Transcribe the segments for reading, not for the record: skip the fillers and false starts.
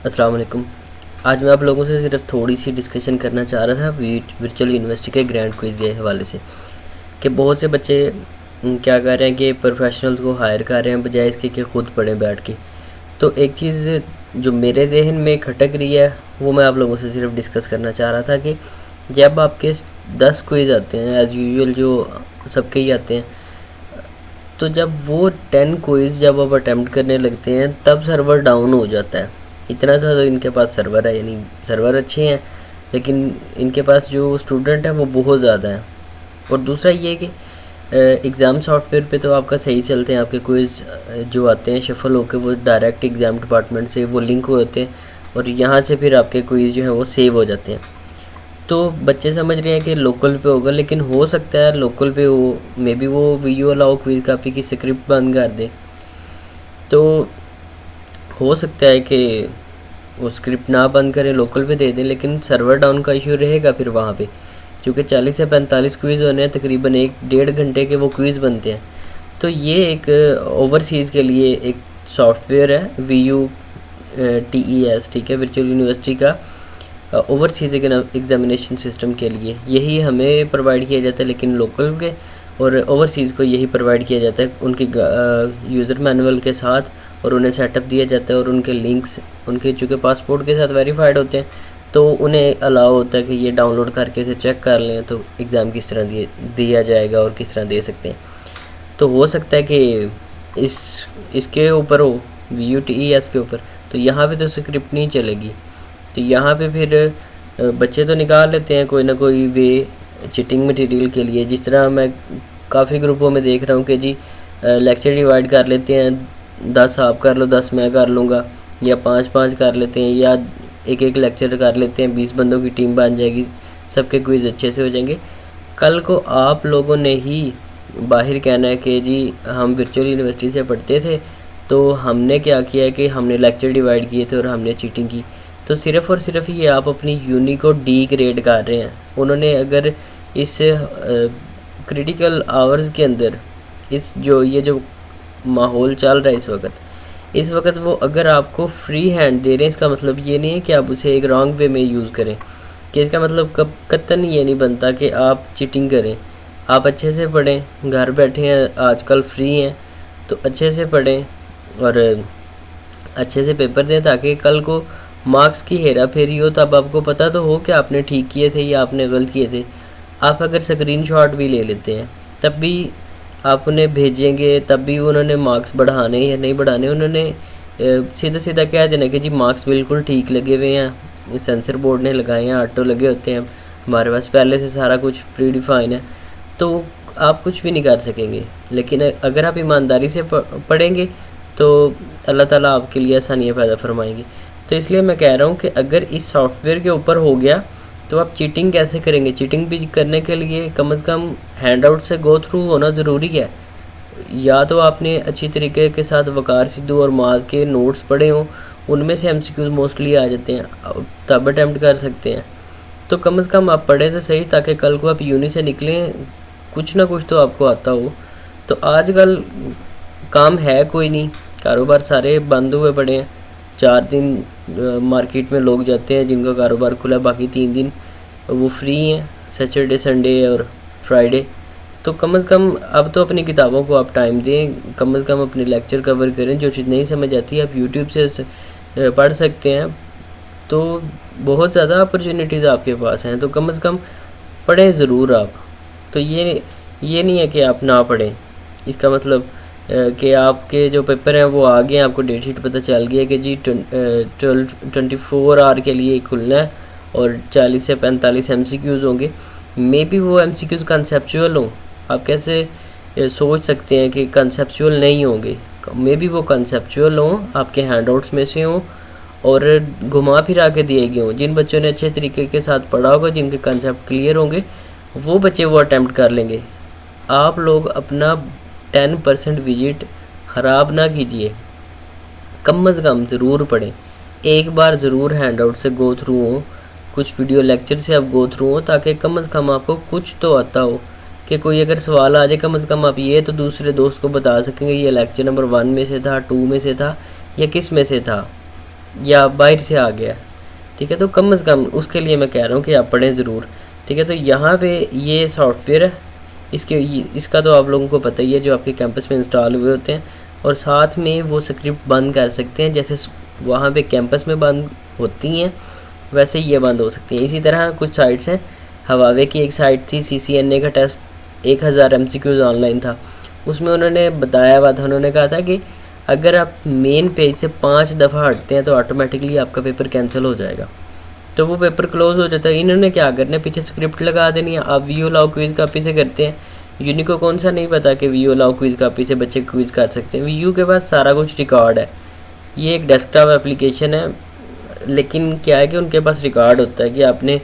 अस्सलाम वालेकुम। आज मैं आप लोगों से सिर्फ थोड़ी सी डिस्कशन करना चाह रहा था वर्चुअल यूनिवर्सिटी के ग्रैंड क्विज़ के हवाले से कि बहुत से बच्चे क्या कर रहे हैं कि प्रोफेशनल्स को हायर कर रहे हैं बजाय इसके कि खुद पढ़ें बैठ के। तो एक चीज़ जो मेरे जहन में खटक रही है वो मैं आप लोगों से सिर्फ डिस्कस करना चाह रहा था कि जब आपके 10 क्विज़ आते हैं एज़ यूजुअल जो सबके ही आते हैं, तो जब वो 10 क्विज़ जब आप अटैम्प्ट करने लगते हैं तब सर्वर डाउन हो जाता है। इतना सा तो इनके पास सर्वर है, यानी सर्वर अच्छे हैं, लेकिन इनके पास जो स्टूडेंट है वो बहुत ज़्यादा है। और दूसरा ये कि एग्ज़ाम सॉफ्टवेयर पे तो आपका सही चलते हैं, आपके क्विज़ जो आते हैं शफल होकर वो डायरेक्ट एग्ज़ाम डिपार्टमेंट से वो लिंक होते हैं और यहाँ से फिर आपके क्विज़ जो हैं वो सेव हो जाते हैं। तो बच्चे समझ रहे हैं कि लोकल पे होगा, लेकिन हो सकता है लोकल पे हो, मे बी वो वीडियो अलाउ क्विज़ कापी की स्क्रिप्ट बंद कर दे, तो हो सकता है कि वो स्क्रिप्ट ना बंद करें, लोकल पे दे दें, लेकिन सर्वर डाउन का इशू रहेगा फिर वहाँ पे, क्योंकि 40 से 45 क्विज़ होने हैं, तकरीबन 1-1.5 घंटे के वो क्विज़ बनते हैं। तो ये एक ओवरसीज़ के लिए एक सॉफ्टवेयर है VUTES, ठीक है, वर्चुअल यूनिवर्सिटी का ओवरसीज़ एग्ज़ामिनेशन सिस्टम के लिए यही हमें प्रोवाइड किया जाता है, लेकिन लोकल के और ओवरसीज़ को यही प्रोवाइड किया जाता है उनकी यूज़र मैनुअल के साथ, और उन्हें सेटअप दिया जाता है और उनके लिंक्स उनके चूँकि पासपोर्ट के साथ वेरीफाइड होते हैं, तो उन्हें अलाउ होता है कि ये डाउनलोड करके इसे चेक कर लें तो एग्ज़ाम किस तरह दिया जाएगा और किस तरह दे सकते हैं। तो हो सकता है कि इसके ऊपर हो VUTES के ऊपर, तो यहाँ पे तो स्क्रिप्ट नहीं चलेगी। तो यहाँ पे फिर बच्चे तो निकाल लेते हैं कोई ना कोई वे चीटिंग मटेरियल के लिए, जिस तरह मैं काफ़ी ग्रुपों में देख रहा हूँ कि जी लेक्चर डिवाइड कर लेते हैं, 10 आप कर लो 10 मैं कर लूँगा, या 5-5 कर लेते हैं, या एक लेक्चर कर लेते हैं, 20 बंदों की टीम बन जाएगी, सबके क्विज़ अच्छे से हो जाएंगे। कल को आप लोगों ने ही बाहर कहना है कि जी हम वर्चुअल यूनिवर्सिटी से पढ़ते थे तो हमने क्या किया कि हमने लेक्चर डिवाइड किए थे और हमने चीटिंग की। तो सिर्फ़ और सिर्फ ये आप अपनी यूनी को डिग्रेड कर रहे हैं। उन्होंने अगर इस क्रिटिकल आवर्स के अंदर ये जो माहौल चल रहा है इस वक्त वो अगर आपको फ्री हैंड दे रहे हैं, इसका मतलब ये नहीं है कि आप उसे एक रॉन्ग वे में यूज़ करें, कि इसका मतलब कतन ये नहीं बनता कि आप चीटिंग करें। आप अच्छे से पढ़ें, घर बैठे हैं आजकल फ्री हैं, तो अच्छे से पढ़ें और अच्छे से पेपर दें, ताकि कल को मार्क्स की हेरा फेरी हो तब आपको पता तो हो कि आपने ठीक किए थे या आपने गलत किए थे। आप अगर स्क्रीनशॉट भी ले लेते हैं तब भी आप उन्हें भेजेंगे, तब भी उन्होंने मार्क्स बढ़ाने या नहीं बढ़ाने, उन्होंने सीधा सीधा कह देना कि जी मार्क्स बिल्कुल ठीक लगे हुए हैं, सेंसर बोर्ड ने लगाए हैं, ऑटो लगे होते हैं, हमारे पास पहले से सारा कुछ प्री डिफाइन है, तो आप कुछ भी नहीं कर सकेंगे। लेकिन अगर आप ईमानदारी से पढ़ेंगे तो अल्लाह ताला आपके लिए आसानियाँ पैदा फरमाएंगे। तो इसलिए मैं कह रहा हूँ कि अगर इस सॉफ्टवेयर के ऊपर हो गया तो आप चीटिंग कैसे करेंगे। चीटिंग भी करने के लिए कम से कम हैंड आउट से गो थ्रू होना ज़रूरी है, या तो आपने अच्छी तरीके के साथ वकार सिद्धू और माज के नोट्स पढ़े हों, उनमें से MCQs मोस्टली आ जाते हैं, तब अटैम्प्ट कर सकते हैं। तो कम से कम आप पढ़ें तो सही, ताकि कल को आप यूनी से निकलें कुछ ना कुछ तो आपको आता हो। तो आजकल काम है कोई नहीं, कारोबार सारे बंद हुए पड़े हैं। 4 दिन मार्केट में लोग जाते हैं जिनका कारोबार खुला, बाकी 3 दिन वो फ्री हैं, सैटरडे संडे और फ्राइडे। तो कम से कम अब तो अपनी किताबों को आप टाइम दें, कम से कम अपने लेक्चर कवर करें। जो चीज़ नहीं समझ आती आप यूट्यूब से पढ़ सकते हैं, तो बहुत ज़्यादा अपॉर्चुनिटीज़ आपके पास हैं, तो कम से कम पढ़ें ज़रूर आप। तो ये नहीं है कि आप ना पढ़ें, इसका मतलब कि आपके जो पेपर हैं वो आ गए, आपको डेट शीट पता चल गया कि जी 24 आवर के लिए खुलना है और 40 से 45 MCQs होंगे। मे बी वो MCQs कंसेप्चुअल हों, आप कैसे सोच सकते हैं कि कंसेप्चुअल नहीं होंगे। मे बी वो कंसेप्चुअल हों, आपके हैंडआउट्स में से हों और घुमा फिरा के दिए गए हों। जिन बच्चों ने अच्छे तरीके के साथ पढ़ा होगा, जिनके कंसेप्ट क्लियर होंगे, वो बच्चे वो अटैम्प्ट कर लेंगे। आप लोग अपना 10% विजिट ख़राब ना कीजिए, कम से कम ज़रूर पढ़ें, एक बार ज़रूर हैंड आउट से गो थ्रू हो, कुछ वीडियो लेक्चर से आप गो थ्रू हो, ताकि कम से कम आपको कुछ तो आता हो कि कोई अगर सवाल आ जाए कम से कम आप ये तो दूसरे दोस्त को बता सकेंगे ये लेक्चर नंबर 1 में से था, 2 में से था या किस में से था। या बाहर से आ गया, ठीक है, तो कम से कम उसके लिए मैं कह रहा हूँ कि आप पढ़ें ज़रूर, ठीक है। तो यहाँ पे ये सॉफ्टवेयर है, इसका तो आप लोगों को पता ही है, जो आपके कैंपस में इंस्टॉल हुए होते हैं, और साथ में वो स्क्रिप्ट बंद कर सकते हैं, जैसे वहाँ पे कैंपस में बंद होती हैं वैसे ही ये बंद हो सकती हैं। इसी तरह कुछ साइट्स हैं, हवावे की एक साइट थी, CCNA का टेस्ट 1000 MCQs ऑनलाइन था, उसमें उन्होंने बताया हुआ था, उन्होंने कहा था कि अगर आप मेन पेज से 5 दफ़ा हटते हैं तो ऑटोमेटिकली आपका पेपर कैंसिल हो जाएगा, तो वो पेपर क्लोज हो जाता है। इन्होंने क्या करना है, पीछे स्क्रिप्ट लगा देनी है। आप वीओ लाओ क्विज़ कापी से करते हैं, यूनी को कौन सा नहीं पता कि वीओ लाओ क्विज़ कापी से बच्चे क्विज़ कर सकते हैं। वीयू के पास सारा कुछ रिकॉर्ड है, ये एक डेस्कटॉप एप्लीकेशन है, लेकिन क्या है कि उनके पास रिकॉर्ड होता है कि आपने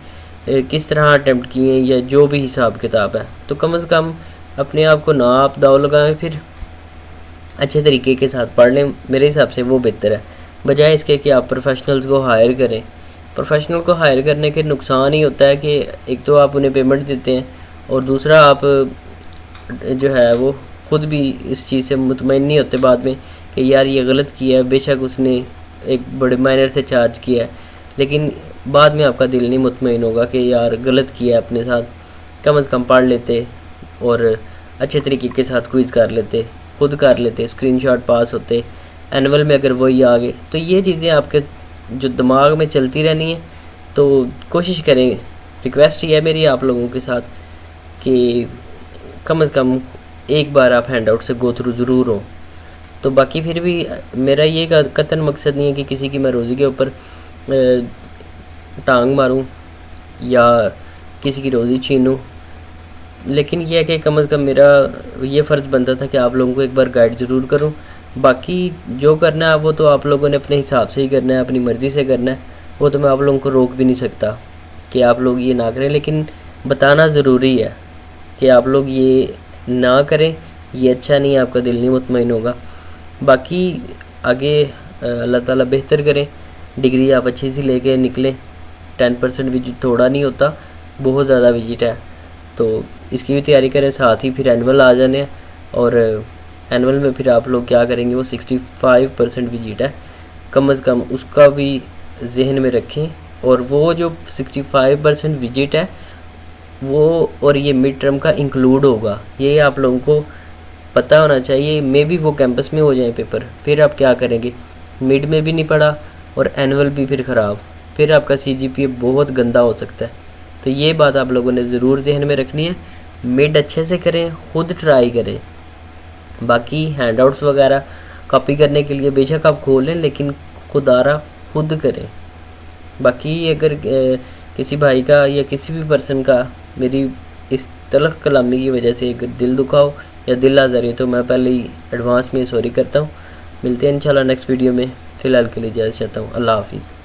किस तरह अटैम्प्ट किए हैं या जो भी हिसाब किताब है। तो कम से कम अपने आप को ना आप दाव लगाएं, फिर अच्छे तरीके के साथ पढ़ लें, मेरे हिसाब से वो बेहतर है, बजाय इसके कि आप प्रोफेशनल्स को हायर करें। प्रोफेशनल को हायर करने के नुकसान ही होता है कि एक तो आप उन्हें पेमेंट देते हैं, और दूसरा आप जो है वो खुद भी इस चीज़ से मुतमईन नहीं होते बाद में कि यार ये गलत किया है, बेशक उसने एक बड़े माइनर से चार्ज किया है, लेकिन बाद में आपका दिल नहीं मुतमईन होगा कि यार गलत किया है अपने साथ। कम से कम पढ़ लेते और अच्छे तरीके के साथ क्विज़ कर लेते, खुद कर लेते, स्क्रीनशॉट पास होते, एनुअल में अगर वही आ गए। तो ये चीज़ें आपके जो दिमाग में चलती रहनी है, तो कोशिश करें, रिक्वेस्ट ही है मेरी आप लोगों के साथ कि कम से कम एक बार आप हैंड आउट से गो थ्रू ज़रूर हो। तो बाकी फिर भी मेरा ये कतन मकसद नहीं है कि किसी की मैं रोज़ी के ऊपर टांग मारूं या किसी की रोज़ी छीनूं, लेकिन यह है कि कम से कम मेरा ये फ़र्ज़ बनता था कि आप लोगों को एक बार गाइड ज़रूर करूं। बाकी जो करना है वो तो आप लोगों ने अपने हिसाब से ही करना है, अपनी मर्ज़ी से करना है, वो तो मैं आप लोगों को रोक भी नहीं सकता कि आप लोग ये ना करें, लेकिन बताना ज़रूरी है कि आप लोग ये ना करें, ये अच्छा नहीं है, आपका दिल नहीं मुतमईन होगा। बाकी आगे अल्लाह ताला बेहतर करें, डिग्री आप अच्छी सी लेके निकलें। 10% विजिट थोड़ा नहीं होता, बहुत ज़्यादा विजिट है, तो इसकी भी तैयारी करें, साथ ही फिर एनुअल आ जाने हैं, और एनुअल में फिर आप लोग क्या करेंगे, वो 65% विजिट है, कम से कम उसका भी जहन में रखें। और वो जो 65% विजिट है वो और ये मिड टर्म का इंक्लूड होगा, ये आप लोगों को पता होना चाहिए। मे भी वो कैंपस में हो जाए पेपर, फिर आप क्या करेंगे, मिड में भी नहीं पढ़ा और एनुअल भी फिर ख़राब, फिर आपका CGPA बहुत गंदा हो सकता है। तो ये बात आप लोगों ने ज़रूर जहन में रखनी है। मिड अच्छे से करें, खुद ट्राई करें। बाकी हैंडआउट्स वगैरह कॉपी करने के लिए बेशक आप खोलें, लेकिन खुदारा खुद करें। बाकी अगर किसी भाई का या किसी भी पर्सन का मेरी इस तलख कलामी की वजह से अगर दिल दुखा हो या दिल आज़ारी हो, तो मैं पहले ही एडवांस में सॉरी करता हूँ। मिलते हैं इंशाल्लाह नेक्स्ट वीडियो में, फ़िलहाल के लिए इजाज़त चाहता हूँ। अल्लाह हाफिज़।